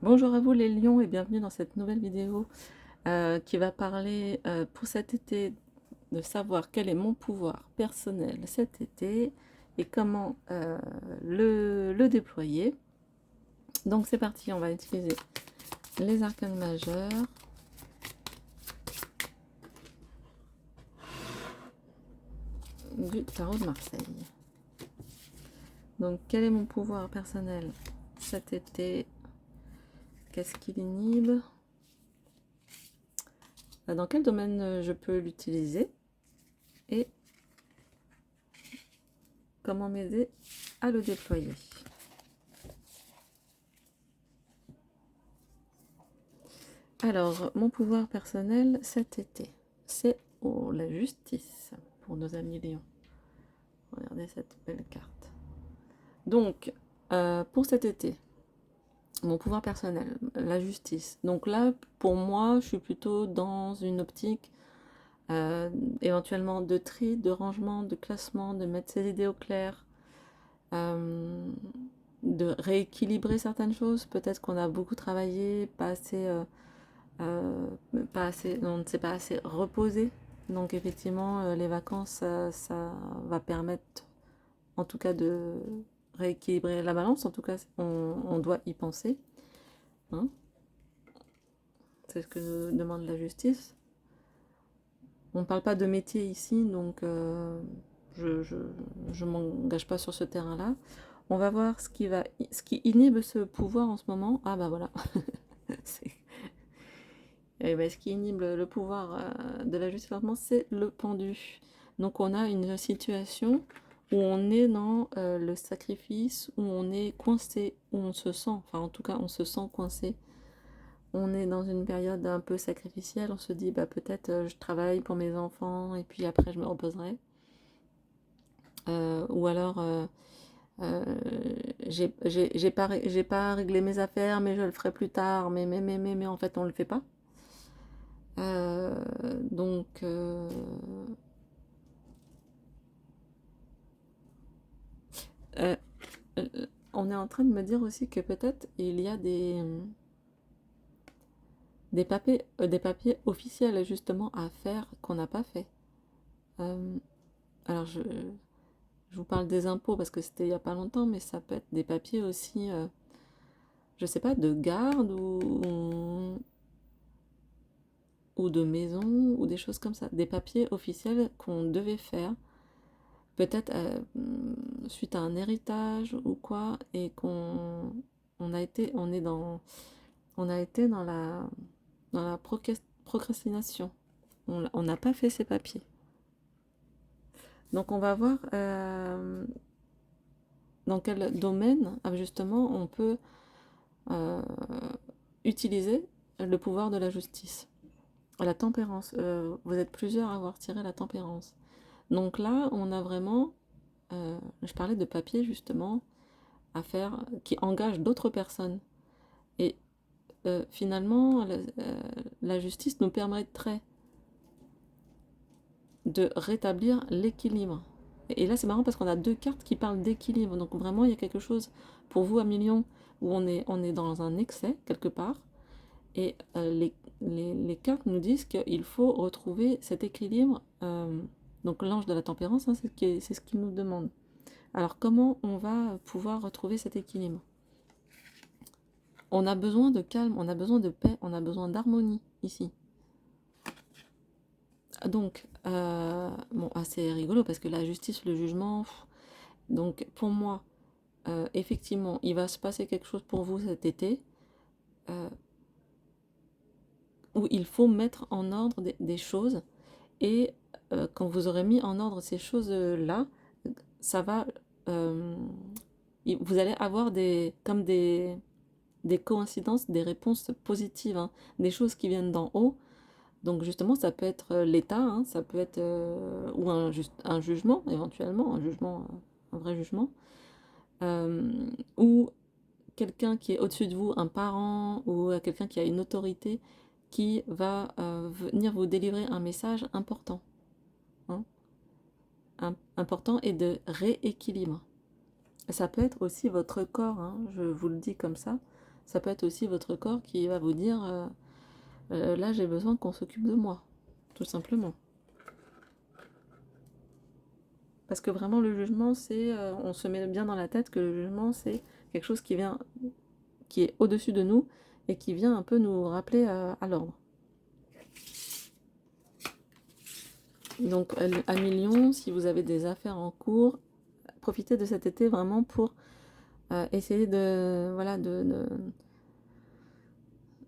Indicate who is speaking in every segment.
Speaker 1: Bonjour à vous les lions et bienvenue dans cette nouvelle vidéo qui va parler pour cet été de savoir quel est mon pouvoir personnel cet été et comment le déployer. Donc c'est parti, on va utiliser les arcanes majeures, du tarot de Marseille. Donc quel est mon pouvoir personnel cet été? Qu'est-ce qui l'inhibe? Dans quel domaine je peux l'utiliser? Et comment m'aider à le déployer? Alors, mon pouvoir personnel cet été, c'est la justice pour nos amis lions. Regardez cette belle carte. Donc, pour cet été, mon pouvoir personnel, la justice. Donc là, pour moi, je suis plutôt dans une optique éventuellement de tri, de rangement, de classement, de mettre ses idées au clair, de rééquilibrer certaines choses. Peut-être qu'on a beaucoup travaillé, pas assez, on ne s'est pas assez reposé. Donc effectivement, les vacances, ça va permettre en tout cas de rééquilibrer la balance. En tout cas, on doit y penser. Hein, c'est ce que demande la justice. On ne parle pas de métier ici, donc je m'engage pas sur ce terrain-là. On va voir ce qui inhibe ce pouvoir en ce moment. Ah bah voilà. Et ben, ce qui inhibe le pouvoir de la justice, c'est le pendu. Donc on a une situation où on est dans le sacrifice, où on est coincé, où on se sent, enfin en tout cas on se sent coincé. On est dans une période un peu sacrificielle, on se dit bah peut-être je travaille pour mes enfants et puis après je me reposerai. Ou alors j'ai pas réglé mes affaires mais je le ferai plus tard, mais en fait on le fait pas. Donc euh, on est en train de me dire aussi que peut-être il y a des papiers officiels justement à faire qu'on n'a pas fait. Alors je vous parle des impôts parce que c'était il n'y a pas longtemps, mais ça peut être des papiers aussi, je sais pas, de garde ou de maison ou des choses comme ça. Des papiers officiels qu'on devait faire, peut-être suite à un héritage ou quoi, et on a été, on a été dans la procrastination. On n'a pas fait ces papiers. Donc on va voir dans quel domaine justement on peut euh, utiliser le pouvoir de la justice. La tempérance, vous êtes plusieurs à avoir tiré la tempérance. Donc là, on a vraiment, je parlais de papier justement, à faire, qui engage d'autres personnes. Et finalement, la justice nous permettrait de rétablir l'équilibre. Et là, c'est marrant parce qu'on a deux cartes qui parlent d'équilibre. Donc vraiment, il y a quelque chose pour vous à Million où on est dans un excès quelque part. Et les cartes nous disent qu'il faut retrouver cet équilibre. Donc l'ange de la tempérance, hein, c'est ce qu'il nous demande. Alors comment on va pouvoir retrouver cet équilibre? On a besoin de calme, on a besoin de paix, on a besoin d'harmonie ici. Donc, bon, c'est rigolo parce que la justice, le jugement, donc pour moi, effectivement, il va se passer quelque chose pour vous cet été où il faut mettre en ordre des choses et quand vous aurez mis en ordre ces choses-là, ça va, vous allez avoir comme des coïncidences, des réponses positives, hein, des choses qui viennent d'en haut. Donc justement, ça peut être l'État, hein, ça peut être ou un jugement éventuellement, un vrai jugement, ou quelqu'un qui est au-dessus de vous, un parent ou quelqu'un qui a une autorité qui va venir vous délivrer un message important, hein, important et de rééquilibre. Ça peut être aussi votre corps, hein, je vous le dis comme ça. Ça peut être aussi votre corps qui va vous dire là j'ai besoin qu'on s'occupe de moi, tout simplement. Parce que vraiment le jugement c'est, on se met bien dans la tête que le jugement c'est quelque chose qui vient, qui est au-dessus de nous et qui vient un peu nous rappeler à l'ordre. Donc à millions, si vous avez des affaires en cours, profitez de cet été vraiment pour essayer de, voilà,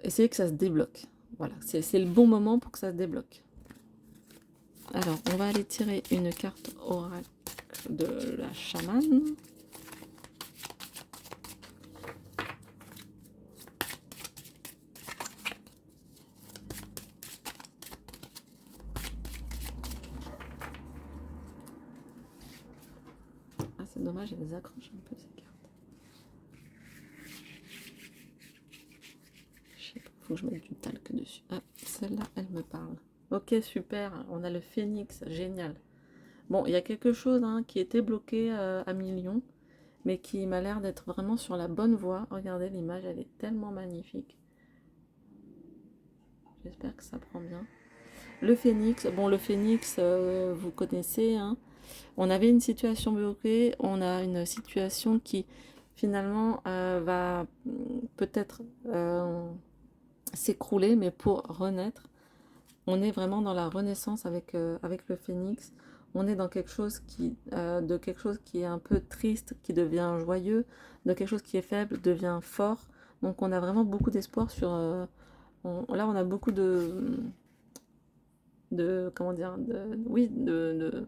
Speaker 1: essayer que ça se débloque. Voilà, c'est le bon moment pour que ça se débloque. Alors, on va aller tirer une carte oracle de la chamane. Ah, c'est dommage, elle les accroche un peu ces cartes. Je sais pas, faut que je mette du talc dessus. Ah, celle-là, elle me parle. Ok, super, on a le phénix, génial. Bon, il y a quelque chose qui était bloqué à millions, mais qui m'a l'air d'être vraiment sur la bonne voie. Regardez l'image, elle est tellement magnifique. J'espère que ça prend bien. Le phénix, bon le phénix, vous connaissez, on avait une situation bloquée, on a une situation qui finalement va peut-être s'écrouler, mais pour renaître, on est vraiment dans la renaissance avec le phénix. On est dans quelque chose de quelque chose qui est un peu triste, qui devient joyeux, de quelque chose qui est faible, devient fort. Donc on a vraiment beaucoup d'espoir sur... là on a beaucoup comment dire, de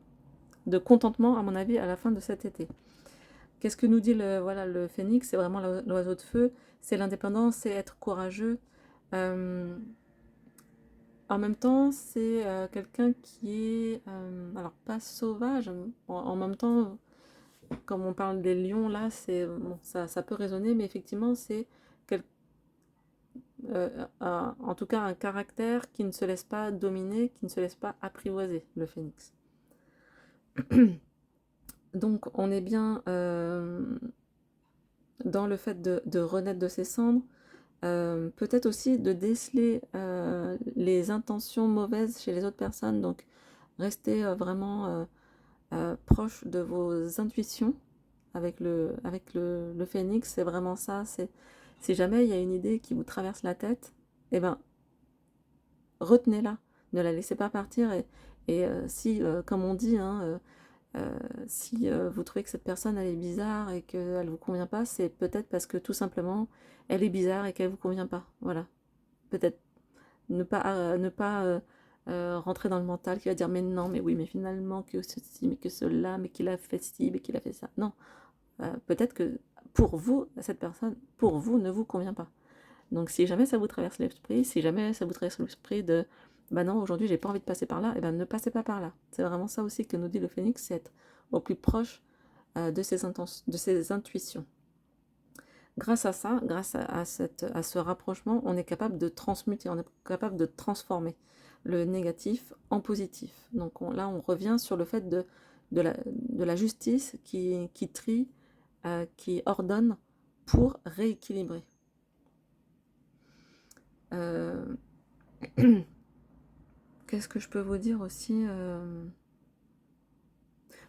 Speaker 1: contentement à mon avis à la fin de cet été. Qu'est-ce que nous dit le phénix? C'est vraiment l'oiseau de feu, c'est l'indépendance, c'est être courageux. En même temps, c'est quelqu'un qui est, alors pas sauvage, en même temps, comme on parle des lions là, bon, ça peut résonner, mais effectivement, c'est en tout cas un caractère qui ne se laisse pas dominer, qui ne se laisse pas apprivoiser, le phénix. Donc on est bien dans le fait de renaître de ses cendres, peut-être aussi de déceler les intentions mauvaises chez les autres personnes, donc restez vraiment proche de vos intuitions avec le phénix, c'est vraiment ça, si jamais il y a une idée qui vous traverse la tête, eh ben retenez-la, ne la laissez pas partir, et si, comme on dit, si vous trouvez que cette personne elle est bizarre et qu'elle ne vous convient pas, c'est peut-être parce que tout simplement elle est bizarre et qu'elle ne vous convient pas. Voilà. Peut-être ne pas rentrer dans le mental qui va dire mais non, mais oui, mais finalement que ceci, mais que cela, mais qu'il a fait ci, mais qu'il a fait ça. Non. Peut-être que pour vous, cette personne, pour vous, ne vous convient pas. Donc si jamais ça vous traverse l'esprit, si jamais ça vous traverse l'esprit de bah non, aujourd'hui j'ai pas envie de passer par là, et ben ne passez pas par là. C'est vraiment ça aussi que nous dit le phénix, c'est être au plus proche de ses intuitions. Grâce à ça, grâce à ce rapprochement, on est capable de transmuter, on est capable de transformer le négatif en positif. Donc là, on revient sur le fait de la justice qui trie, qui ordonne pour rééquilibrer. Qu'est-ce que je peux vous dire aussi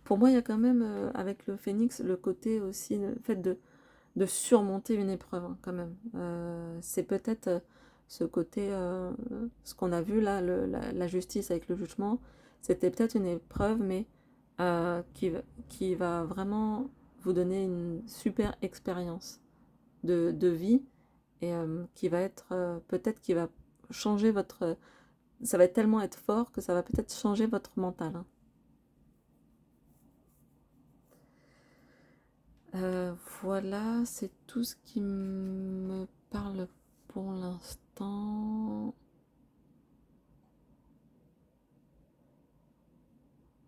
Speaker 1: Pour moi, il y a quand même, avec le phénix, le côté aussi, le fait de surmonter une épreuve, quand même. C'est peut-être ce côté, ce qu'on a vu là, la justice avec le jugement, c'était peut-être une épreuve, mais qui va vraiment vous donner une super expérience de vie, et qui va être, peut-être qui va changer votre... Ça va tellement être fort que ça va peut-être changer votre mental. Voilà, c'est tout ce qui me parle pour l'instant.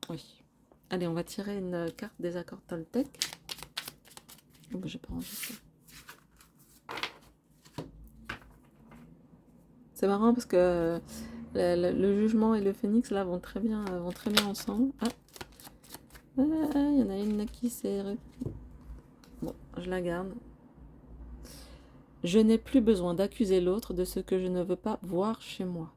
Speaker 1: Oui. Allez, on va tirer une carte des accords Toltec. Oh, bah, j'ai pas rangé ça. C'est marrant parce que le jugement et le phénix là vont très bien ensemble. Ah, y en a une qui s'est... Bon, je la garde. Je n'ai plus besoin d'accuser l'autre de ce que je ne veux pas voir chez moi.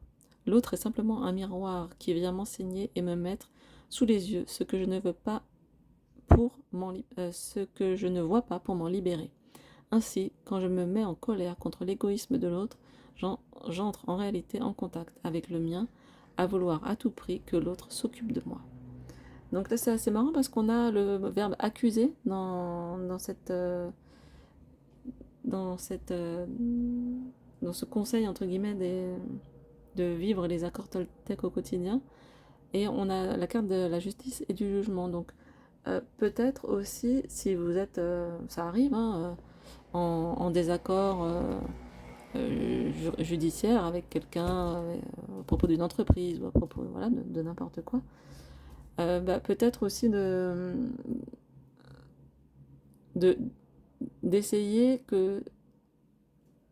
Speaker 1: L'autre est simplement un miroir qui vient m'enseigner et me mettre sous les yeux ce que je ne veux pas ce que je ne vois pas pour m'en libérer. Ainsi, quand je me mets en colère contre l'égoïsme de l'autre, j'entre en réalité en contact avec le mien, à vouloir à tout prix que l'autre s'occupe de moi. Donc là, c'est assez marrant parce qu'on a le verbe accuser dans cette, dans ce conseil entre guillemets de vivre les accords toltèques au quotidien, et on a la carte de la justice et du jugement. Donc peut-être aussi si vous êtes, ça arrive, hein, en désaccord judiciaire avec quelqu'un à propos d'une entreprise ou à propos voilà, de n'importe quoi, peut-être aussi de d'essayer que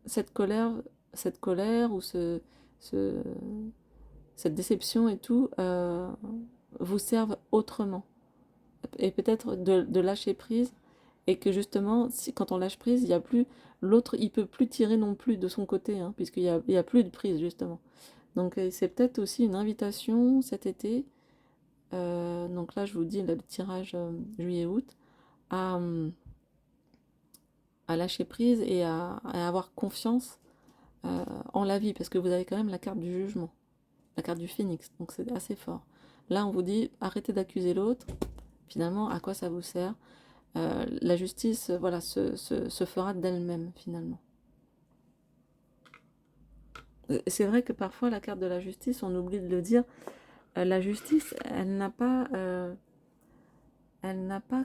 Speaker 1: cette colère, ou cette déception et tout vous serve autrement. Et peut-être de lâcher prise, et que justement, quand on lâche prise, il y a plus l'autre, il peut plus tirer non plus de son côté, hein, il y a plus de prise justement. Donc c'est peut-être aussi une invitation cet été. Donc là, je vous dis le tirage juillet-août, à, à lâcher prise et à avoir confiance en la vie, parce que vous avez quand même la carte du jugement, la carte du phénix, donc c'est assez fort. Là, on vous dit, arrêtez d'accuser l'autre, finalement, à quoi ça vous sert? La justice, voilà, se fera d'elle-même, finalement. C'est vrai que parfois, la carte de la justice, on oublie de le dire, la justice, elle n'a pas,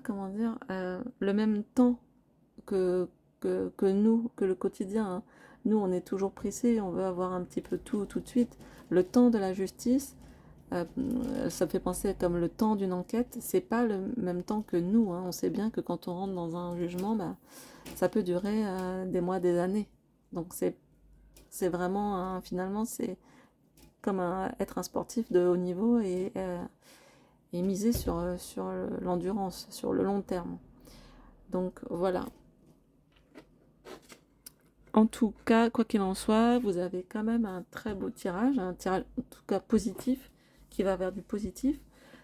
Speaker 1: comment dire, le même temps que, que nous, que le quotidien, hein. Nous, on est toujours pressés, on veut avoir un petit peu tout de suite. Le temps de la justice, ça me fait penser comme le temps d'une enquête, c'est pas le même temps que nous, hein. On sait bien que quand on rentre dans un jugement, ça peut durer des mois, des années. Donc c'est vraiment, finalement, c'est comme être un sportif de haut niveau et miser sur l'endurance, sur le long terme. Donc voilà. En tout cas, quoi qu'il en soit, vous avez quand même un très beau tirage, un tirage en tout cas positif, qui va vers du positif.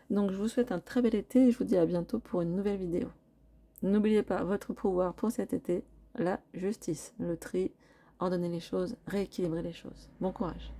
Speaker 1: Donc je vous souhaite un très bel été et je vous dis à bientôt pour une nouvelle vidéo. N'oubliez pas votre pouvoir pour cet été, la justice, le tri, ordonner les choses, rééquilibrer les choses. Bon courage.